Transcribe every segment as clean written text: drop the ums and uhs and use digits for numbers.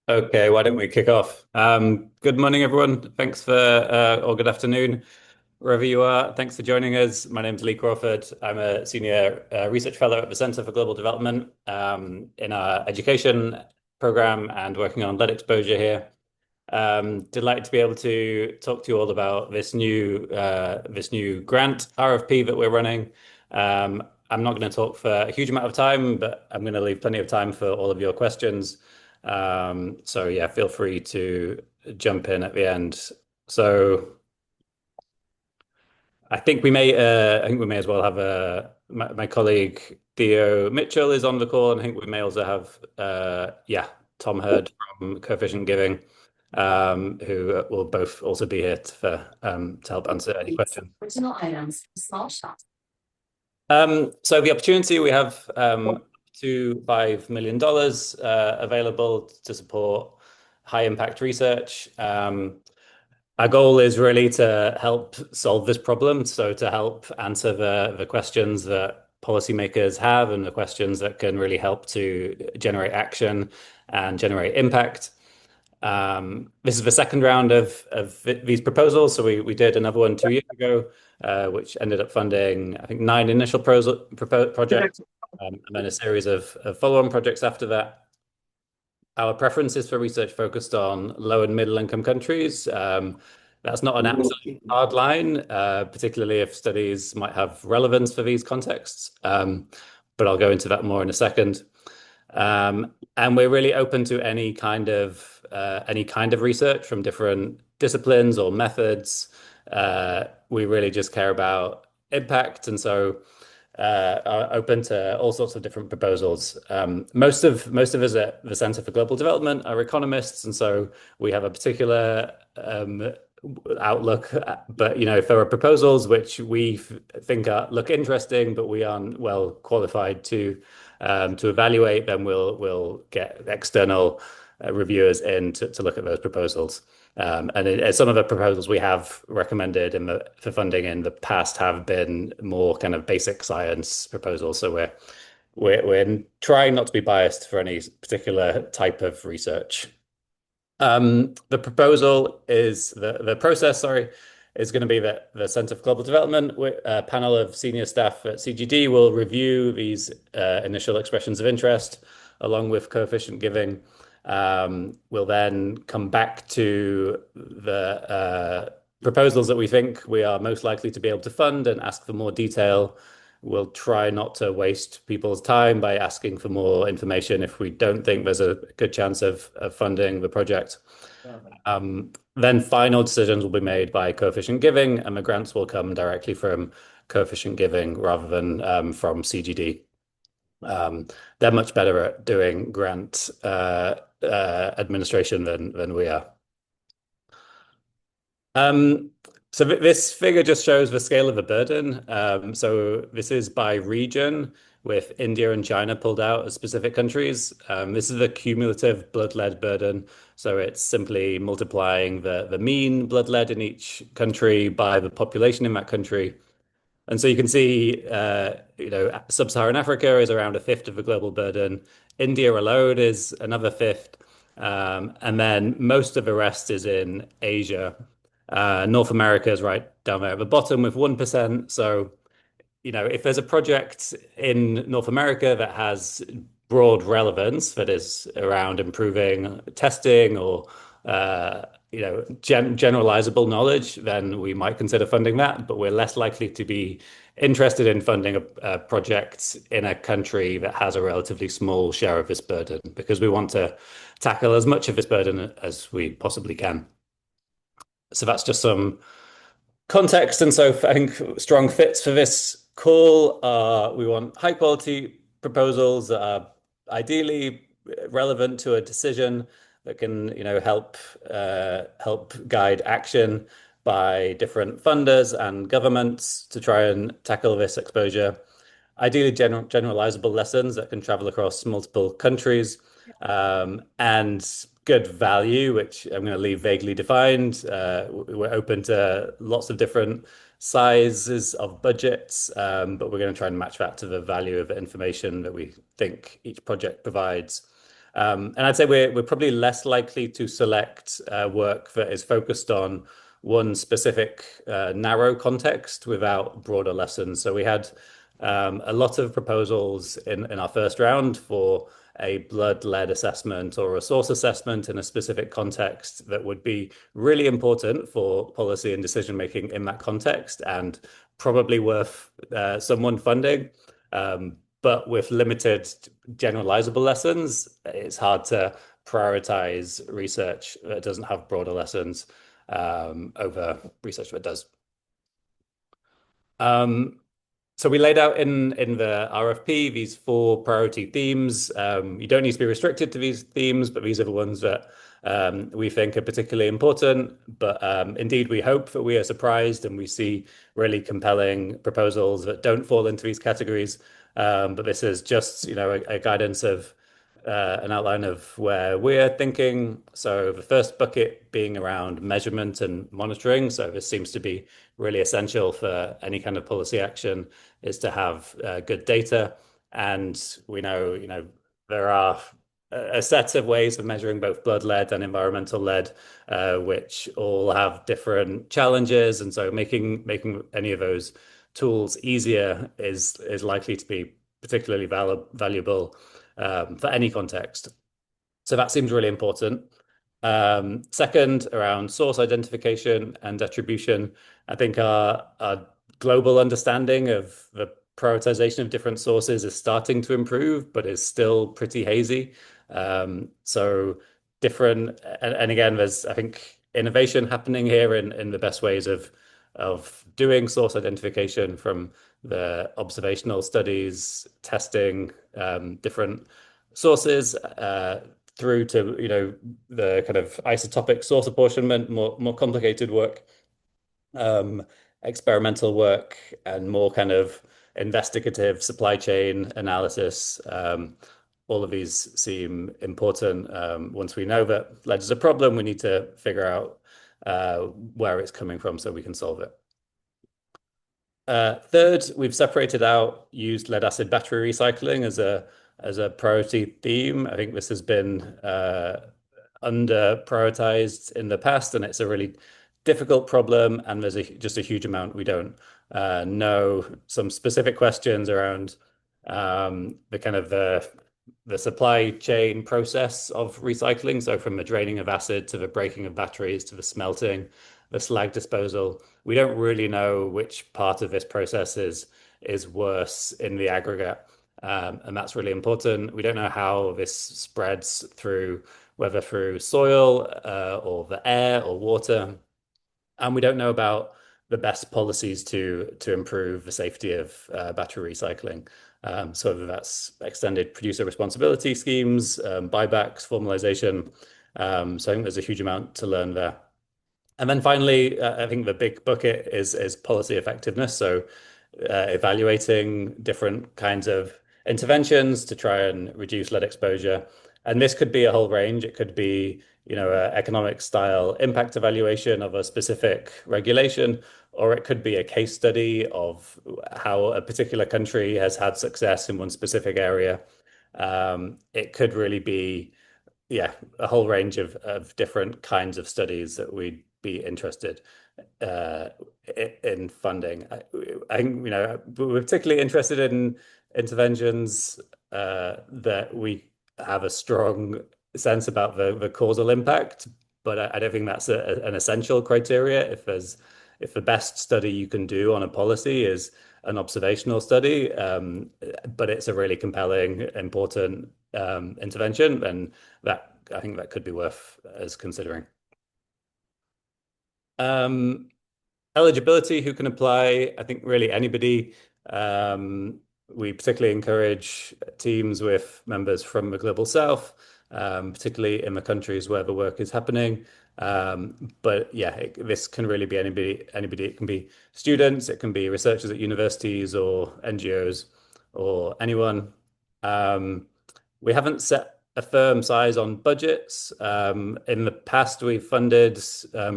Okay, why don't we kick off? Good morning, everyone. Thanks for, or good afternoon, wherever you are. Thanks for joining us. My name is Lee Crawford. I'm a senior research fellow at the Centre for Global Development in our education program and working on lead exposure here. Delighted to be able to talk to you all about this new grant RFP that we're running. I'm not going to talk for a huge amount of time, but I'm going to leave plenty of time for all of your questions. So yeah, feel free to jump in at the end. So I think we may as well have my colleague Theo Mitchell is on the call, and I think we may also have Tom Hurd from Coefficient Giving, who will both also be here to help answer any questions. Original items, small shops. So the opportunity we have to $5 million available to support high impact research. Our goal is really to help solve this problem, so to help answer the questions that policymakers have and the questions that can really help to generate action and generate impact. This is the second round of these proposals. So we did another one 2 years ago, which ended up funding, I think, 9 initial projects, and then a series of follow-on projects after that. Our preference is for research focused on low and middle income countries. That's not an absolute hard line, particularly if studies might have relevance for these contexts. But I'll go into that more in a second. And we're really open to any kind of research from different disciplines or methods. We really just care about impact, and so are open to all sorts of different proposals. Most of us at the Centre for Global Development are economists, and so we have a particular outlook. But if there are proposals which we think look interesting, but we aren't well qualified to evaluate, then we'll get external reviewers in to look at those proposals. Some of the proposals we have recommended for funding in the past have been more kind of basic science proposals. So we're trying not to be biased for any particular type of research. The proposal is the process, sorry, is going to be that the Centre for Global Development, a panel of senior staff at CGD, will review these initial expressions of interest along with coefficient giving. We'll then come back to the proposals that we think we are most likely to be able to fund and ask for more detail. We'll try not to waste people's time by asking for more information if we don't think there's a good chance of funding the project. Then final decisions will be made by coefficient giving, and the grants will come directly from coefficient giving rather than from CGD. They're much better at doing grant administration than we are. So this figure just shows the scale of the burden. So this is by region, with India and China pulled out as specific countries. This is the cumulative blood lead burden. So it's simply multiplying the mean blood lead in each country by the population in that country. And so you can see, sub-Saharan Africa is around a fifth of the global burden. India alone is another fifth. And then most of the rest is in Asia. North America is right down there at the bottom with 1%. So, if there's a project in North America that has broad relevance, that is around improving testing or generalizable knowledge, then we might consider funding that. But we're less likely to be interested in funding a project in a country that has a relatively small share of this burden, because we want to tackle as much of this burden as we possibly can. So that's just some context. And so I think strong fits for this call are, we want high quality proposals that are ideally relevant to a decision that can, help guide action by different funders and governments to try and tackle this exposure. Ideally, generalizable lessons that can travel across multiple countries, and good value, which I'm going to leave vaguely defined. We're open to lots of different sizes of budgets, but we're going to try and match that to the value of the information that we think each project provides. And I'd say we're probably less likely to select work that is focused on one specific narrow context without broader lessons. So we had a lot of proposals in our first round for a blood lead assessment or a source assessment in a specific context that would be really important for policy and decision making in that context and probably worth someone funding. But with limited generalizable lessons, it's hard to prioritize research that doesn't have broader lessons over research that does. Um, so we laid out in the RFP these four priority themes. You don't need to be restricted to these themes, but these are the ones that we think are particularly important. But indeed, we hope that we are surprised and we see really compelling proposals that don't fall into these categories. But this is just, a guidance of an outline of where we're thinking. So the first bucket being around measurement and monitoring. So this seems to be really essential for any kind of policy action is to have good data. And we know, there are a set of ways of measuring both blood lead and environmental lead, which all have different challenges. And so making any of those tools easier is likely to be particularly valuable for any context. So that seems really important. Second, around source identification and attribution, I think our global understanding of the prioritization of different sources is starting to improve, but is still pretty hazy. So different, and again, there's, I think, innovation happening here in the best ways of doing source identification from the observational studies, testing different sources through to the kind of isotopic source apportionment, more complicated work, um, experimental work, and more kind of investigative supply chain analysis. All of these seem important. Once we know that lead is a problem, we need to figure out where it's coming from so we can solve it. Third, we've separated out used lead acid battery recycling as a priority theme. I think this has been under prioritized in the past, and it's a really difficult problem. And there's just a huge amount we don't know. Some specific questions around the kind of the supply chain process of recycling. So from the draining of acid to the breaking of batteries to the smelting, the slag disposal. We don't really know which part of this process is worse in the aggregate. And that's really important. We don't know how this spreads through, whether through soil or the air or water. And we don't know about the best policies to improve the safety of battery recycling. So whether that's extended producer responsibility schemes, buybacks, formalization. So I think there's a huge amount to learn there. And then finally, I think the big bucket is policy effectiveness. So evaluating different kinds of interventions to try and reduce lead exposure. And this could be a whole range. It could be, economic style impact evaluation of a specific regulation, or it could be a case study of how a particular country has had success in one specific area. It could really be, yeah, a whole range of different kinds of studies that we'd be interested uh, in funding. I think, we're particularly interested in interventions that we have a strong sense about the causal impact, but I don't think that's an essential criteria. If the best study you can do on a policy is an observational study, but it's a really compelling, important intervention, then that I think that could be worth as considering. Um, Eligibility, who can apply? I think really anybody. We particularly encourage teams with members from the Global South, particularly in the countries where the work is happening. But yeah, this can really be anybody. Anybody. It can be students, it can be researchers at universities or NGOs or anyone. Um, we haven't set a firm size on budgets. In the past, we've funded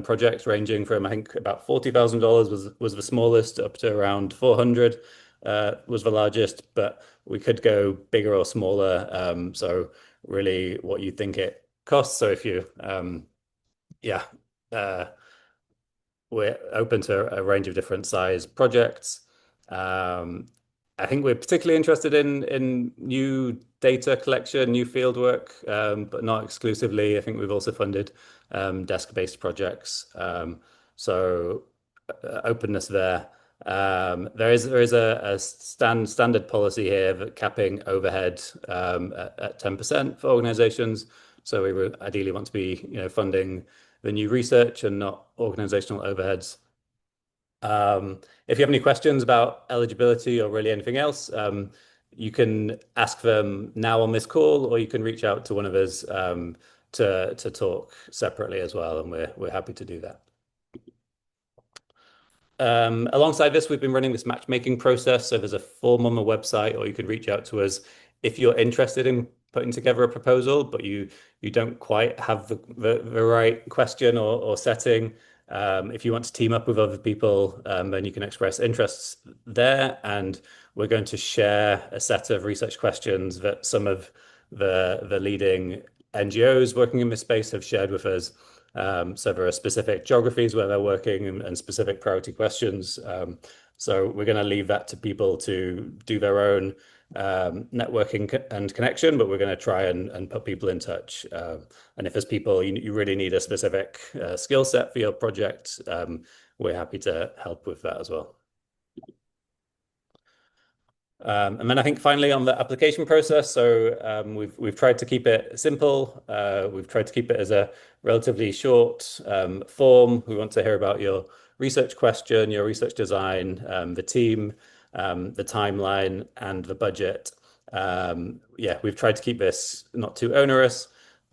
projects ranging from, I think, about $40,000 was the smallest up to around 400. was the largest, but we could go bigger or smaller. So really what you think it costs. So if you, yeah, uh, we're open to a range of different size projects. Um, I think we're particularly interested in new data collection, new field work, but not exclusively. I think we've also funded desk-based projects. So openness there. There is a standard policy here that capping overhead at 10% for organizations. So we would ideally want to be, funding the new research and not organizational overheads. If you have any questions about eligibility or really anything else, you can ask them now on this call, or you can reach out to one of us to talk separately as well, and we're happy to do that. Alongside this, we've been running this matchmaking process. So there's a form on the website, or you could reach out to us if you're interested in putting together a proposal, but you don't quite have the right question or setting. If you want to team up with other people, then you can express interests there. And we're going to share a set of research questions that some of the leading NGOs working in this space have shared with us. So there are specific geographies where they're working and specific priority questions. So we're going to leave that to people to do their own networking and connection, but we're going to try and put people in touch. And if there's people you really need a specific skill set for your project, we're happy to help with that as well. And then I think finally on the application process, so we've tried to keep it simple. We've tried to keep it as a relatively short form. We want to hear about your research question, your research design, the team, the timeline, and the budget. Yeah, we've tried to keep this not too onerous.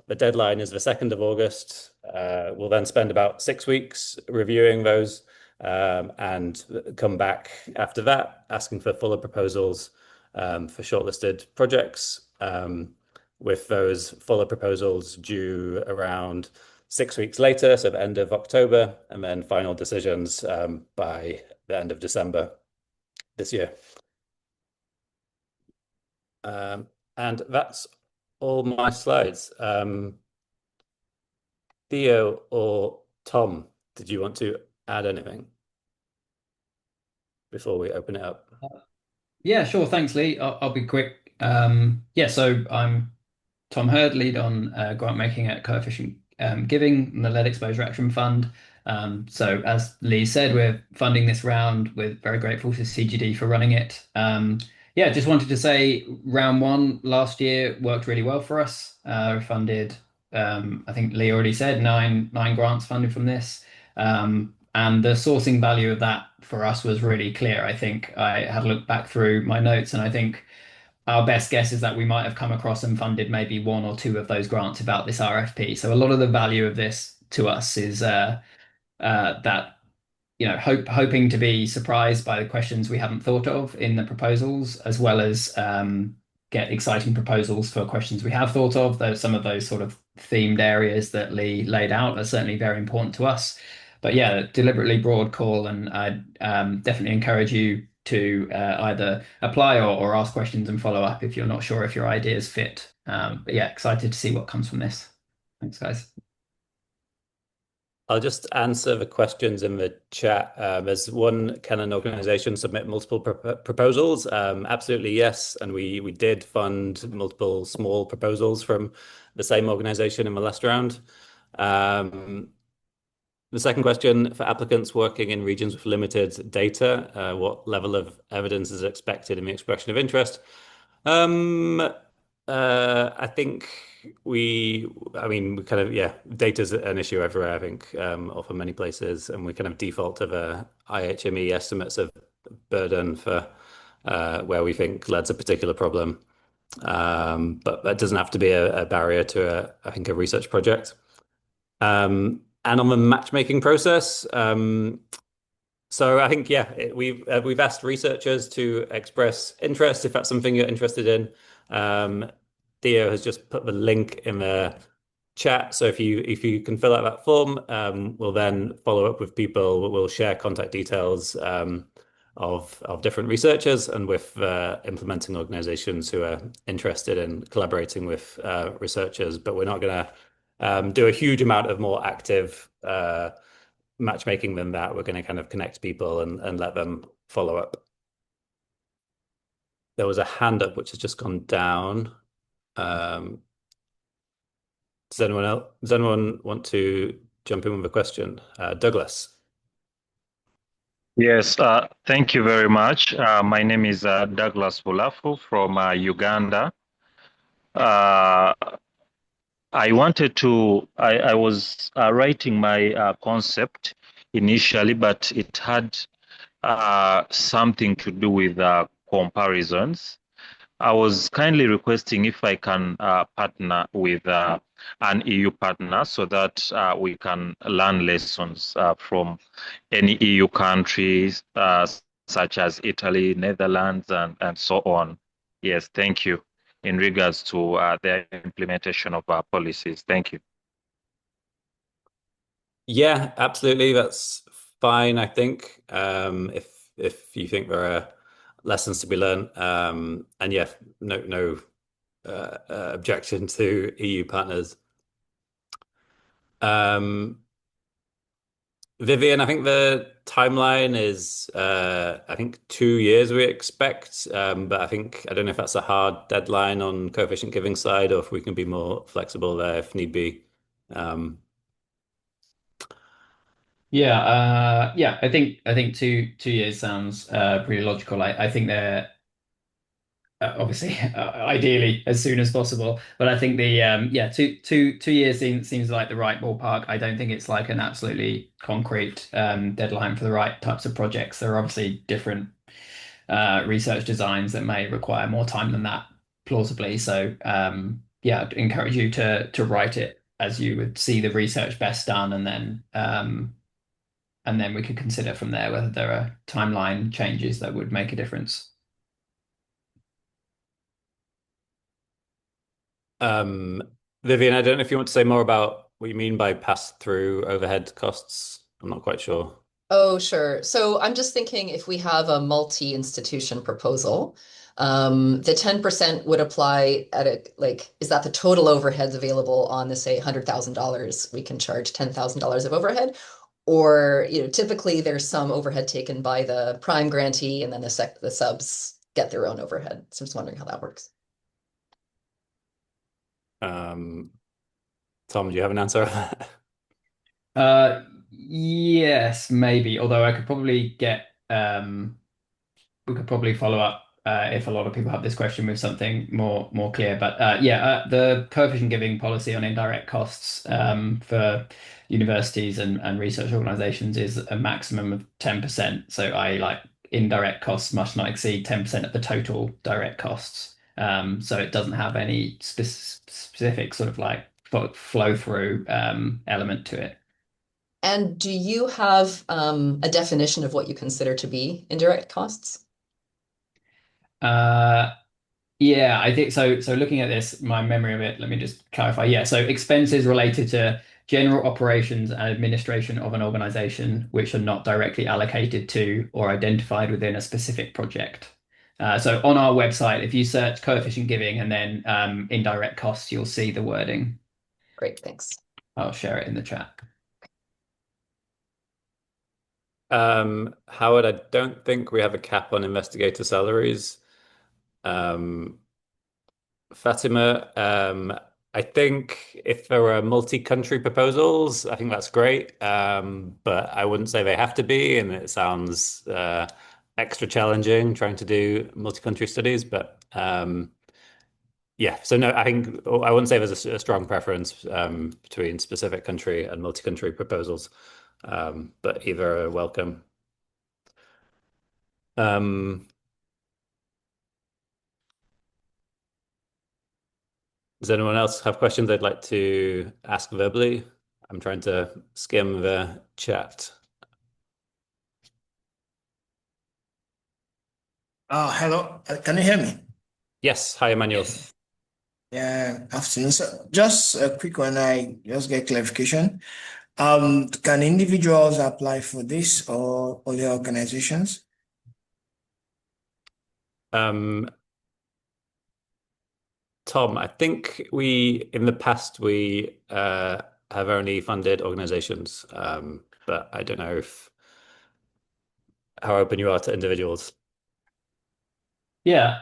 The deadline is the 2nd of August. We'll then spend about 6 weeks reviewing those and come back after that, asking for fuller proposals for shortlisted projects, with those fuller proposals due around 6 weeks later, so the end of October, and then final decisions by the end of December this year. And that's all my slides. Theo or Tom, did you want to add anything before we open it up? Yeah, sure. Thanks, Lee. I'll be quick. Yeah, so I'm Tom Hurd, lead on grant making at Coefficient Giving and the Lead Exposure Action Fund. So as Lee said, we're funding this round. We're very grateful to CGD for running it. Yeah, just wanted to say round one last year worked really well for us. We funded, I think Lee already said, nine grants funded from this. And the sourcing value of that for us was really clear. I think I had a look back through my notes, and I think our best guess is that we might have come across and funded maybe one or two of those grants about this RFP. So a lot of the value of this to us is that hoping to be surprised by the questions we haven't thought of in the proposals, as well as get exciting proposals for questions we have thought of. Though some of those sort of themed areas that Lee laid out are certainly very important to us. But yeah, deliberately broad call, and I definitely encourage you to either apply or ask questions and follow up if you're not sure if your ideas fit. But yeah, excited to see what comes from this. Thanks, guys. I'll just answer the questions in the chat. There's one, can an organization submit multiple proposals? Absolutely, yes. And we did fund multiple small proposals from the same organization in the last round. The second question, for applicants working in regions with limited data, what level of evidence is expected in the expression of interest? I think I mean, we kind of, yeah, data's an issue everywhere, I think, or for many places, and we kind of default to the IHME estimates of burden for where we think lead's a particular problem. But that doesn't have to be a barrier to, I think, a research project. And on the matchmaking process, so I think, yeah, we've asked researchers to express interest if that's something you're interested in. Theo has just put the link in the chat. So if you can fill out that form, we'll then follow up with people. We'll share contact details of different researchers and with implementing organizations who are interested in collaborating with researchers. But we're not going to do a huge amount of more active matchmaking than that. We're going to kind of connect people and let them follow up. There was a hand up which has just gone down. Um, does anyone want to jump in with a question? Douglas. Yes, thank you very much. My name is Douglas Bulafu from Uganda. Uh, I was writing my concept initially, but it had something to do with comparisons. I was kindly requesting if I can partner with an EU partner so that we can learn lessons from any EU countries, such as Italy, Netherlands, and so on. Yes, thank you. In regards to the implementation of our policies. Thank you. Yeah, absolutely. That's fine, I think. If you think there are lessons to be learned, and yeah, no objection to EU partners. Um, Vivian, I think the timeline is I think 2 years we expect, but I don't know if that's a hard deadline on coefficient giving side, or if we can be more flexible there if need be. Um, Yeah, I think 2 years sounds pretty logical. I think they're obviously ideally as soon as possible, but I think the yeah, 2 years seems like the right ballpark. I don't think it's like an absolutely concrete deadline for the right types of projects. There are obviously different research designs that may require more time than that, plausibly. So yeah, I'd encourage you to write it as you would see the research best done, and then we could consider from there whether there are timeline changes that would make a difference. Um, Vivian, I don't know if you want to say more about what you mean by pass-through overhead costs. I'm not quite sure. Oh, sure. So I'm just thinking if we have a multi-institution proposal, the 10% would apply at is that the total overheads available on the, say, $100,000, we can charge $10,000 of overhead? Or, typically there's some overhead taken by the prime grantee and then the subs get their own overhead. So I'm just wondering how that works. Um, Tom, do you have an answer? Yes, maybe. Although I could probably get we could probably follow up if a lot of people have this question with something more clear. But yeah, the coefficient giving policy on indirect costs for universities and research organizations is a maximum of 10%. So I like indirect costs must not exceed 10% of the total direct costs. So it doesn't have any specific sort of like flow through element to it. And do you have a definition of what you consider to be indirect costs? Uh, Yeah, I think so. So looking at this, my memory of it, let me just clarify. Yeah, so expenses related to general operations and administration of an organization which are not directly allocated to or identified within a specific project. So on our website, if you search coefficient giving and then indirect costs, you'll see the wording. Great, thanks. I'll share it in the chat. Howard, I don't think we have a cap on investigator salaries. Um, Fatima, I think if there were multi-country proposals, I think that's great. But I wouldn't say they have to be, and it sounds extra challenging trying to do multi-country studies. But yeah, so no, I think I wouldn't say there's a strong preference between specific country and multi-country proposals, but either are welcome. Um, Does anyone else have questions they'd like to ask verbally? I'm trying to skim the chat. Hello. Can you hear me? Yes, hi, Emmanuel. Yes. Yeah, afternoon. So just a quick one. I just get clarification. Can individuals apply for this or only organizations? Um, Tom, I think in the past, we have only funded organizations, but I don't know if how open you are to individuals. Yeah,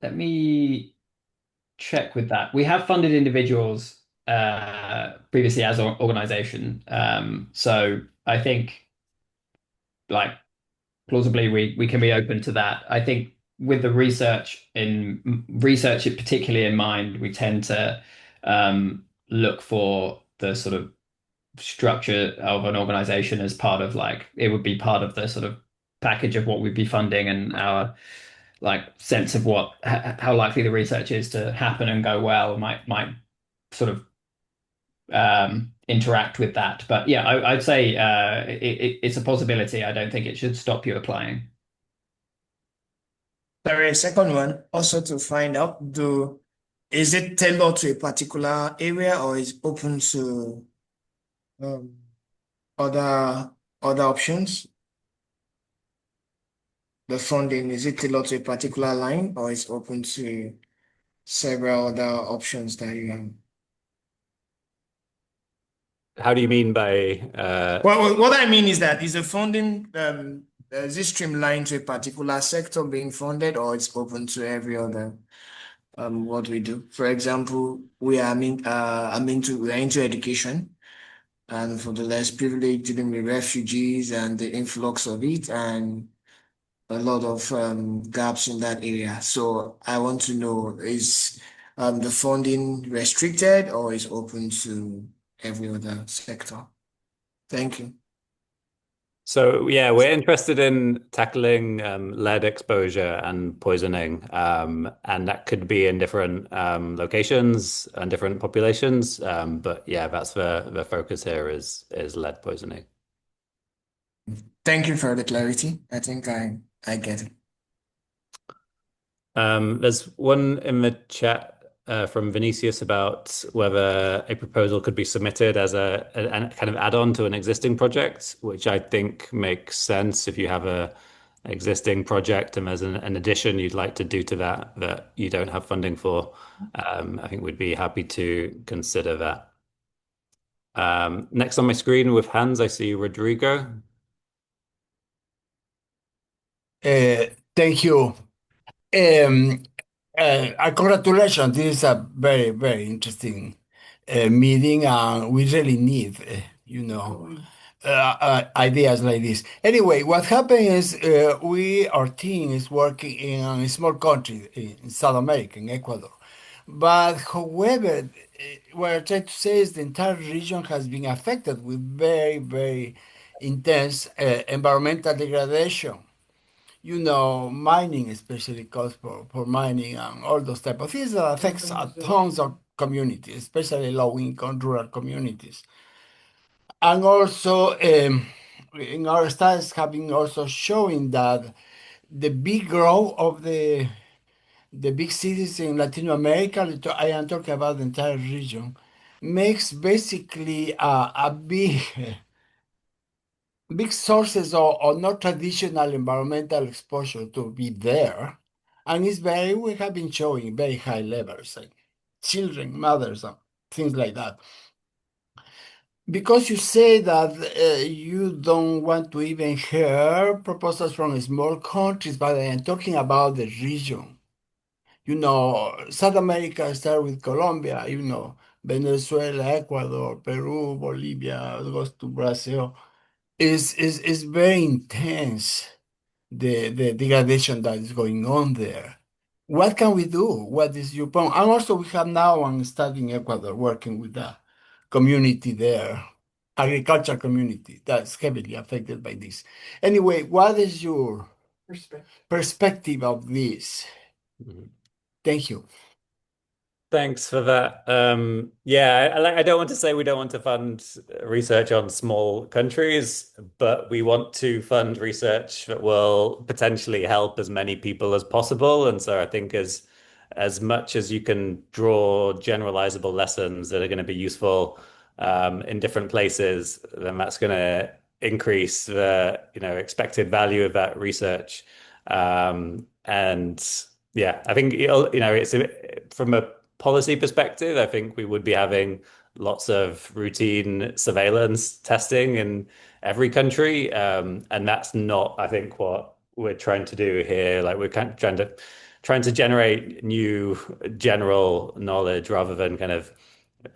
let me check with that. We have funded individuals previously as an organization. So I think like plausibly we can be open to that. I think with the research it particularly in mind, we tend to look for the sort of structure of an organization as part of like it would be part of the sort of package of what we'd be funding and our like sense of how likely the research is to happen and go well might sort of interact with that. But yeah, I'd say it's a possibility. I don't think it should stop you applying. Sorry, a second one, also to find out, is it tailored to a particular area or is open to um, other other options? The funding, is it tailored to a particular line or is open to several other options that you have? How do you mean by Well, what I mean is that is the funding is it streamlined to a particular sector being funded or it's open to every other what we do? For example, we're into education and for the less privileged dealing with refugees and the influx of it and a lot of gaps in that area. So I want to know, is the funding restricted or is open to every other sector? Thank you. So yeah, we're interested in tackling lead exposure and poisoning, and that could be in different locations and different populations. But yeah, that's the focus here is lead poisoning. Thank you for the clarity. I think I get it. There's one in the chat from Vinicius about whether a proposal could be submitted as a kind of add-on to an existing project, which I think makes sense if you have a existing project and there's an addition you'd like to do to that you don't have funding for. I think we'd be happy to consider that. Next on my screen with hands, I see Rodrigo. Thank you. Um, Congratulations. This is a very, very interesting meeting, and we really need, ideas like this. Anyway, what happened is our team is working in a small country in South America, in Ecuador. But however, what I'm trying to say is the entire region has been affected with very, very intense environmental degradation. Mining especially costs for mining and all those type of things that affects tons of communities, especially low-income rural communities. And also, in our studies have been also showing that the big growth of the big cities in Latin America, I am talking about the entire region, makes basically a big sources of not traditional environmental exposure to be there. And we have been showing very high levels, like children, mothers, things like that. Because you say that you don't want to even hear proposals from small countries, but I am talking about the region. South America start with Colombia, Venezuela, Ecuador, Peru, Bolivia, goes to Brazil. Is very intense the degradation that is going on there. What can we do? What is your point? And also we have now one study in Ecuador working with the community there, agriculture community that's heavily affected by this. Anyway, what is your perspective of this? Mhm. Thank you. Thanks for that. Yeah, I don't want to say we don't want to fund research on small countries, but we want to fund research that will potentially help as many people as possible. And so I think as much as you can draw generalizable lessons that are going to be useful in different places, then that's going to increase the expected value of that research. And yeah, I think it's from a policy perspective, I think we would be having lots of routine surveillance testing in every country, and that's not, I think, what we're trying to do here. Like we're kind of trying to generate new general knowledge rather than kind of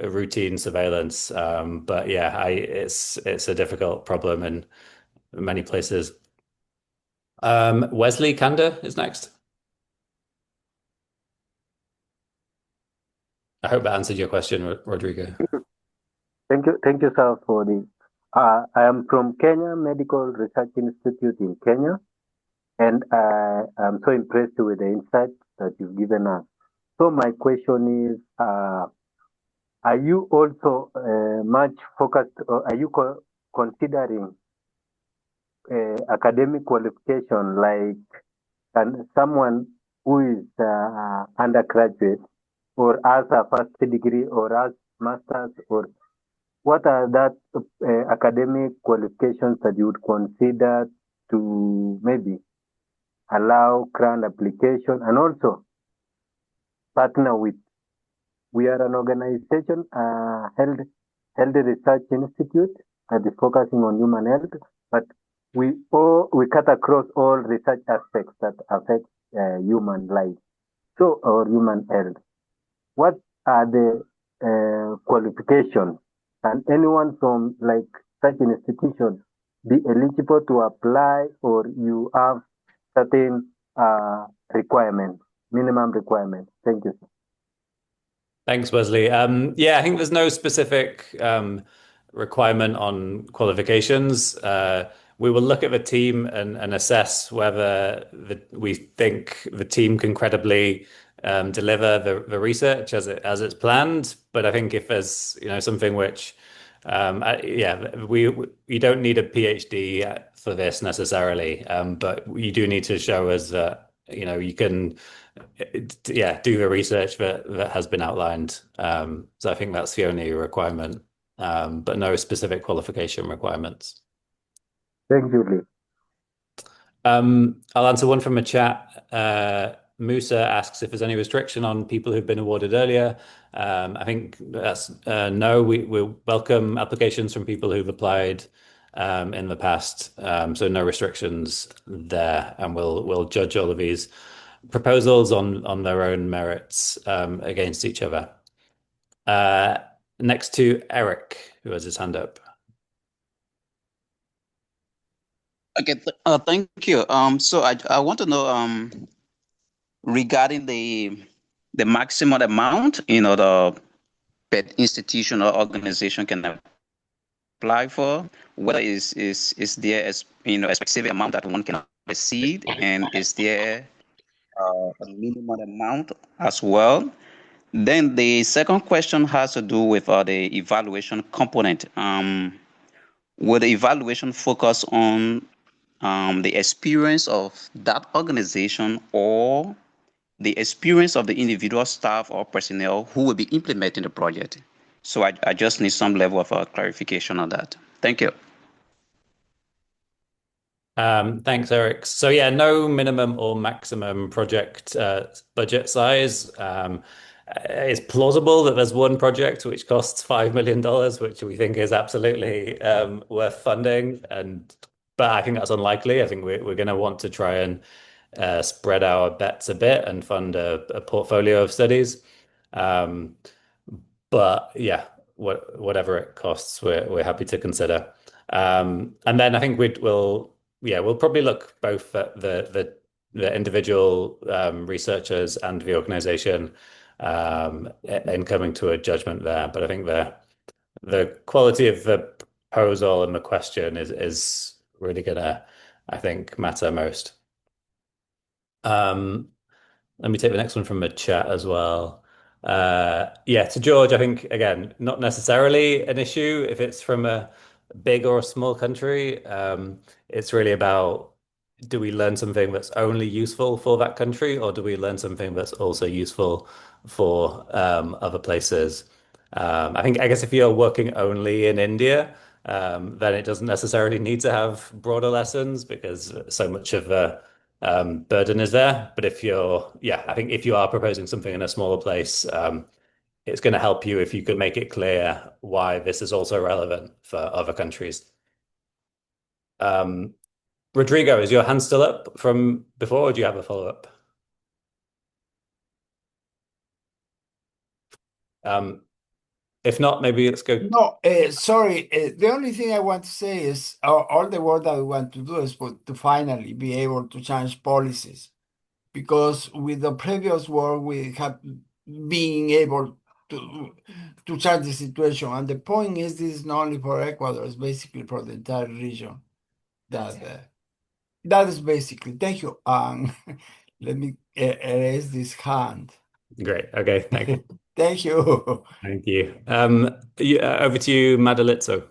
routine surveillance. But yeah, it's a difficult problem in many places. Wesley Kanda is next. I hope that answered your question, Rodrigo. Thank you, sir, for the. I am from Kenya Medical Research Institute in Kenya, and I am so impressed with the insights that you've given us. So my question is, are you also much focused, or are you considering academic qualification, like someone who is undergraduate or has a first degree or has masters, or what are that academic qualifications that you would consider to maybe allow grant application, and also partner with? We are an organization, Health Research Institute, that is focusing on human health, but we cut across all research aspects that affect human life, so or human health. What are the qualifications? Can anyone from like such an institution be eligible to apply, or you have certain requirements, minimum requirements? Thank you, sir. Thanks, Wesley. Yeah, I think there's no specific requirement on qualifications. We will look at the team and assess whether we think the team can credibly deliver the research as it's planned. But I think if there's something which, yeah, you don't need a PhD for this necessarily, but you do need to show us that you can yeah, do the research that has been outlined. So I think that's the only requirement, but no specific qualification requirements. Thank you, Lee. I'll answer one from a chat. Musa asks if there's any restriction on people who've been awarded earlier. I think that's no. We welcome applications from people who've applied in the past, so no restrictions there, and we'll judge all of these proposals on their own merits against each other. Next to Eric, who has his hand up. Okay, thank you. So I want to know regarding the maximum amount, the per institution or organization can apply for, whether is there a specific amount that one can exceed, and is there a minimum amount as well? Then the second question has to do with the evaluation component. Will the evaluation focus on the experience of that organization or the experience of the individual staff or personnel who will be implementing the project? So I just need some level of clarification on that. Thank you. Thanks, Eric. So yeah, no minimum or maximum project budget size. It's plausible that there's one project which costs $5 million, which we think is absolutely worth funding, but I think that's unlikely. I think we're going to want to try and spread our bets a bit and fund a portfolio of studies. But yeah, whatever it costs, we're happy to consider. And then I think we'll probably look both at the individual researchers and the organization in coming to a judgment there. But I think the quality of the proposal and the question is really gonna, I think, matter most. Let me take the next one from the chat as well. Yeah, to George, I think again, not necessarily an issue if it's from a big or a small country. It's really about, do we learn something that's only useful for that country, or do we learn something that's also useful for other places? I guess if you're working only in India, then it doesn't necessarily need to have broader lessons because so much of burden is there. But I think if you are proposing something in a smaller place, it's going to help you if you could make it clear why this is also relevant for other countries. Um, Rodrigo, is your hand still up from before, or do you have a follow-up? Um, if not, maybe let's go. No, sorry. The only thing I want to say is all the work that we want to do is to finally be able to change policies. Because with the previous work, we have been able to change the situation. And the point is, this is not only for Ecuador, it's basically for the entire region. That is basically. Thank you. Let me erase this hand. Great. Okay. Thank you. Thank you. Thank you. Over to you, Madalitso.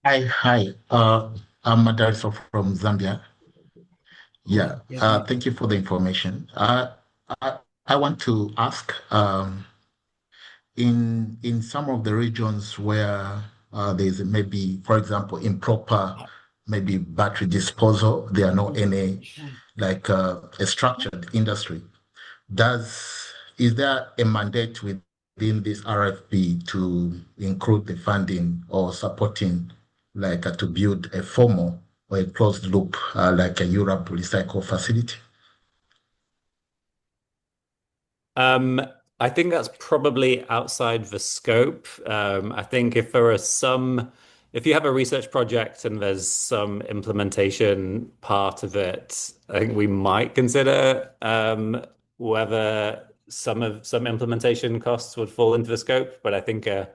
Hi. I'm Madariso from Zambia. Yeah. Yes. Thank you for the information. I want to ask, in some of the regions where there's maybe, for example, improper maybe battery disposal, there are no any like a structured industry. Is there a mandate within this RFP to include the funding or supporting, like to build a formal or a closed loop, like a Europe recycle facility? Um, I think that's probably outside the scope. I think if you have a research project and there's some implementation part of it, I think we might consider whether some implementation costs would fall into the scope. But I think a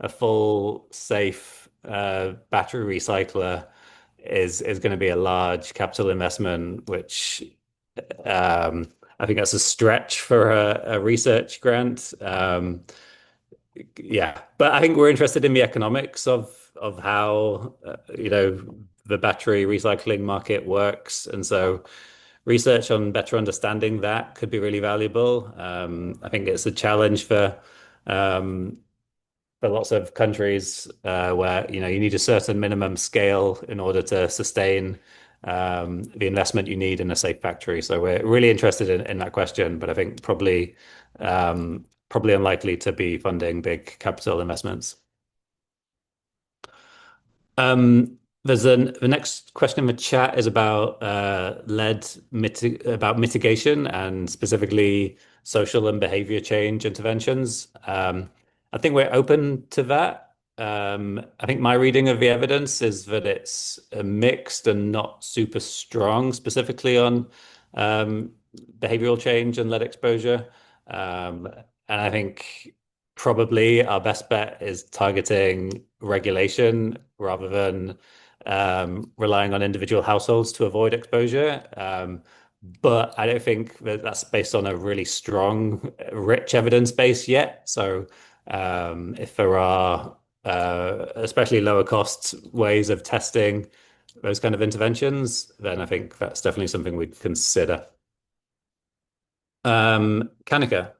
full safe battery recycler is going to be a large capital investment, which I think that's a stretch for a research grant. Yeah, but I think we're interested in the economics of how the battery recycling market works, and so research on better understanding that could be really valuable. I think it's a challenge um, for lots of countries where you need a certain minimum scale in order to sustain the investment you need in a safe factory. So we're really interested in that question, but I think probably unlikely to be funding big capital investments. The next question in the chat is about about mitigation and specifically social and behavior change interventions. I think we're open to that. I think my reading of the evidence is that it's mixed and not super strong, specifically on um, behavioral change and lead exposure. And I think probably our best bet is targeting regulation rather than relying on individual households to avoid exposure. But I don't think that that's based on a really strong, rich evidence base yet. So if there are especially lower cost ways of testing those kind of interventions, then I think that's definitely something we'd consider. Kanika.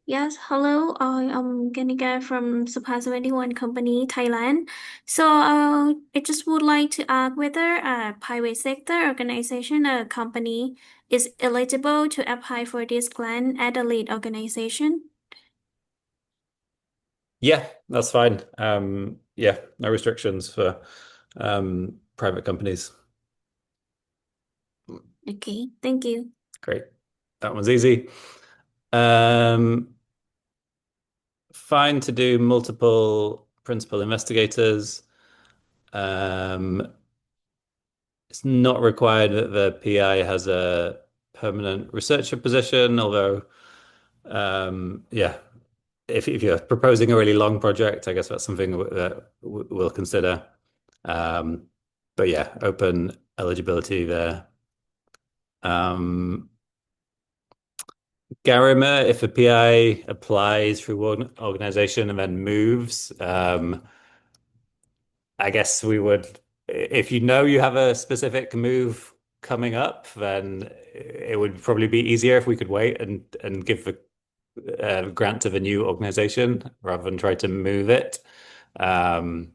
Yes, hello. I am Ganika from Supha 71 Company, Thailand. So I just would like to ask whether a private sector organization or company is eligible to apply for this grant at a lead organization. Yeah, that's fine. Yeah, no restrictions for private companies. Okay, thank you. Great. That one's easy. Um, Fine to do multiple principal investigators. It's not required that the PI has a permanent researcher position, although, yeah, if you're proposing a really long project, I guess that's something that we'll consider. But yeah, open eligibility there. Garima, if a PI applies through one organization and then moves, I guess we would, if you know you have a specific move coming up, then it would probably be easier if we could wait and give the grant to the new organization rather than try to move it. Yeah,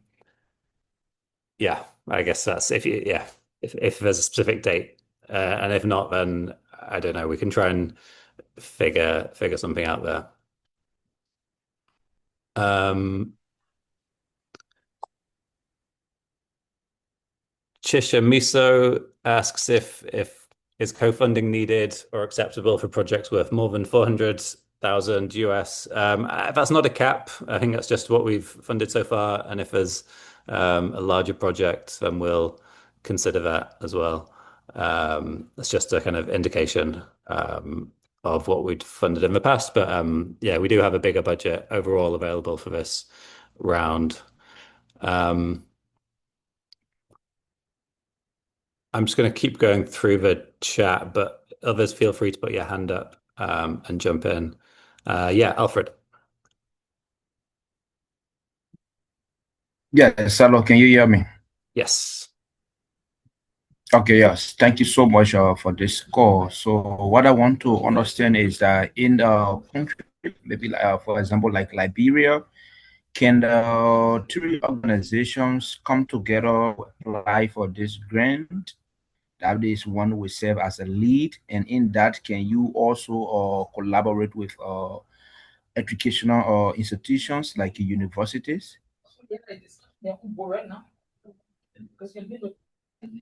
I guess that's if you, yeah, if there's a specific date, and if not, then I don't know. We can try and figure something out there. Um, Chisha Miso asks if is co-funding needed or acceptable for projects worth more than 400,000 US. That's not a cap. I think that's just what we've funded so far. And if there's a larger project, then we'll consider that as well. It's just a kind of indication of what we'd funded in the past. But yeah, we do have a bigger budget overall available for this round. Um, I'm just going to keep going through the chat, but others feel free to put your hand up and jump in. Yeah, Alfred. Yes, hello, can you hear me? Yes. Okay, yes. Thank you so much for this call. So what I want to understand is that in the country, maybe for example, like Liberia, can the three organizations come together, apply for this grant? That is one will serve as a lead, and in that, can you also collaborate with educational institutions like universities?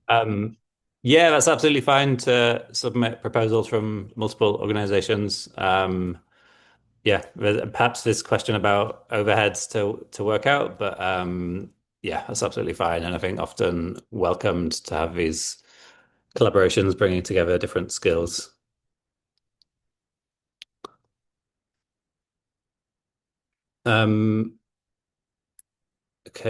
Um, yeah, that's absolutely fine to submit proposals from multiple organizations. Yeah, perhaps this question about overheads to work out, but yeah, that's absolutely fine. And I think often welcomed to have these collaborations bringing together different skills. Okay,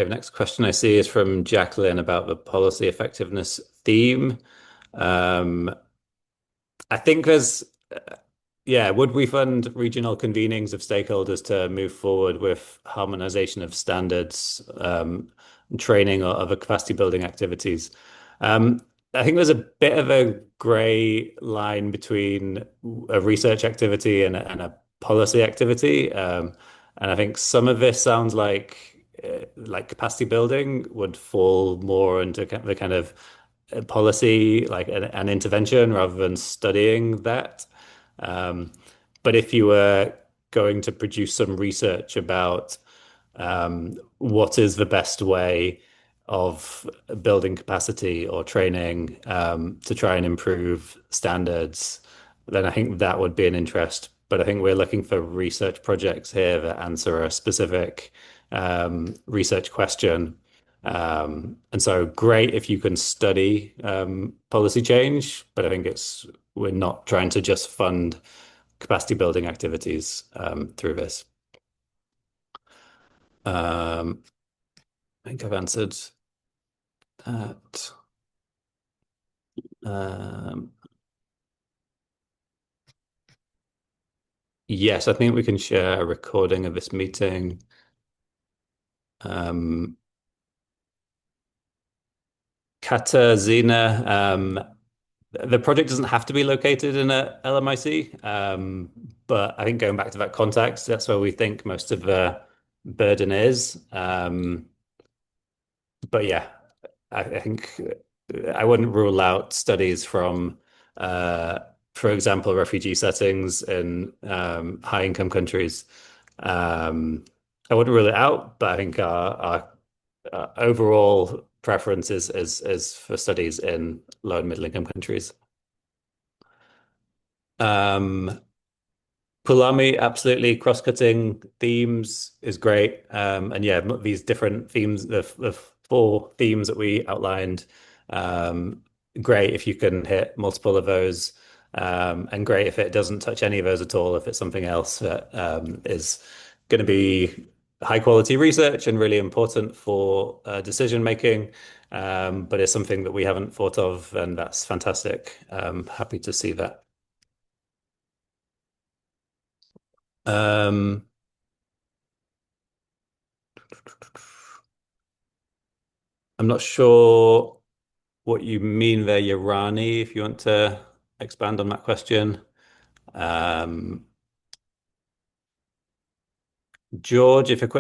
the next question I see is from Jacqueline about the policy effectiveness theme. Um, I think there's, yeah, would we fund regional convenings of stakeholders to move forward with harmonization of standards, training or other capacity building activities? I think there's a bit of a gray line between a research activity and a policy activity. And I think some of this sounds like capacity building would fall more into the kind of policy, like an intervention rather than studying that. Um, but if you were going to produce some research about what is the best way of building capacity or training to try and improve standards, then I think that would be an interest. But I think we're looking for research projects here that answer a specific research question. And so great if you can study policy change, but I think we're not trying to just fund capacity building activities through this. I think I've answered that. Um, yes, I think we can share a recording of this meeting. Katarzyna, the project doesn't have to be located in a LMIC, but I think going back to that context, that's where we think most of the burden is. But yeah, I think I wouldn't rule out studies from, for example, refugee settings in high income countries. I wouldn't rule it out, but I think our overall preference is for studies in low and middle income countries. Pulami, absolutely. Cross-cutting themes is great. And yeah, these different themes, the four themes that we outlined, great if you can hit multiple of those. And great if it doesn't touch any of those at all, if it's something else that is going to be high quality research and really important for decision making. But it's something that we haven't thought of, and that's fantastic. Happy to see that. Um, I'm not sure what you mean there, Yorani, if you want to expand on that question. George, if equipment